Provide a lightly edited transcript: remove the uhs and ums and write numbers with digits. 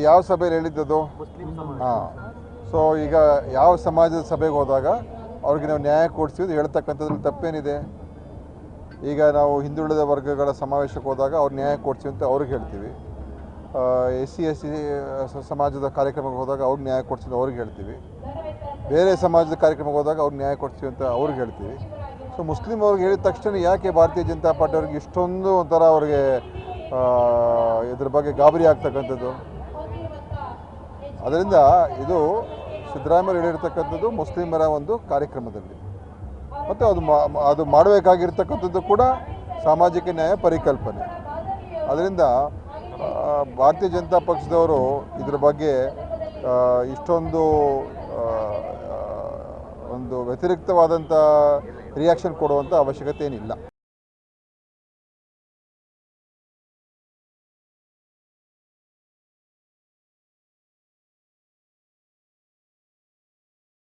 ಯಾವ ಸಭೆಯಲ್ಲಿ ಹೇಳಿದ್ದದು? ಹಾಂ. ಸೊ ಈಗ ಯಾವ ಸಮಾಜದ ಸಭೆಗೆ ಹೋದಾಗ ಅವ್ರಿಗೆ ನಾವು ನ್ಯಾಯ ಕೊಡಿಸ್ತೀವಿ ಹೇಳ್ತಕ್ಕಂಥದ್ರಲ್ಲಿ ತಪ್ಪೇನಿದೆ? ಈಗ ನಾವು ಹಿಂದುಳಿದ ವರ್ಗಗಳ ಸಮಾವೇಶಕ್ಕೆ ಹೋದಾಗ ಅವ್ರು ನ್ಯಾಯ ಕೊಡಿಸ್ತೀವಿ ಅಂತ ಅವ್ರಿಗೆ ಹೇಳ್ತೀವಿ. SC ಸಮಾಜದ ಕಾರ್ಯಕ್ರಮಕ್ಕೆ ಹೋದಾಗ ಅವ್ರಿಗೆ ನ್ಯಾಯ ಕೊಡಿಸ್ತೀವಿ ಅಂತ ಅವ್ರಿಗೆ ಹೇಳ್ತೀವಿ. ಬೇರೆ ಸಮಾಜದ ಕಾರ್ಯಕ್ರಮಕ್ಕೆ ಹೋದಾಗ ಅವ್ರಿಗೆ ನ್ಯಾಯ ಕೊಡಿಸ್ತೀವಿ ಅಂತ ಅವ್ರಿಗೆ ಹೇಳ್ತೀವಿ. ಸೊ ಮುಸ್ಲಿಂ ಅವ್ರಿಗೆ ಹೇಳಿದ ತಕ್ಷಣ ಯಾಕೆ ಭಾರತೀಯ ಜನತಾ ಪಾರ್ಟಿ ಅವ್ರಿಗೆ ಇಷ್ಟೊಂದು ಒಂಥರ ಅವ್ರಿಗೆ ಇದ್ರ ಬಗ್ಗೆ ಗಾಬರಿ ಆಗ್ತಕ್ಕಂಥದ್ದು? ಅದರಿಂದ ಇದು ಸಿದ್ದರಾಮಯ್ಯ ಹೇಳಿರ್ತಕ್ಕಂಥದ್ದು ಮುಸ್ಲಿಮರ ಒಂದು ಕಾರ್ಯಕ್ರಮದಲ್ಲಿ, ಮತ್ತು ಅದು ಮಾಡಬೇಕಾಗಿರ್ತಕ್ಕಂಥದ್ದು ಕೂಡ ಸಾಮಾಜಿಕ ನ್ಯಾಯ ಪರಿಕಲ್ಪನೆ. ಅದರಿಂದ ಭಾರತೀಯ ಜನತಾ ಪಕ್ಷದವರು ಇದ್ರ ಬಗ್ಗೆ ಇಷ್ಟೊಂದು ಒಂದು ವ್ಯತಿರಿಕ್ತವಾದಂಥ ರಿಯಾಕ್ಷನ್ ಕೊಡುವಂಥ ಅವಶ್ಯಕತೆ ಏನಿಲ್ಲ.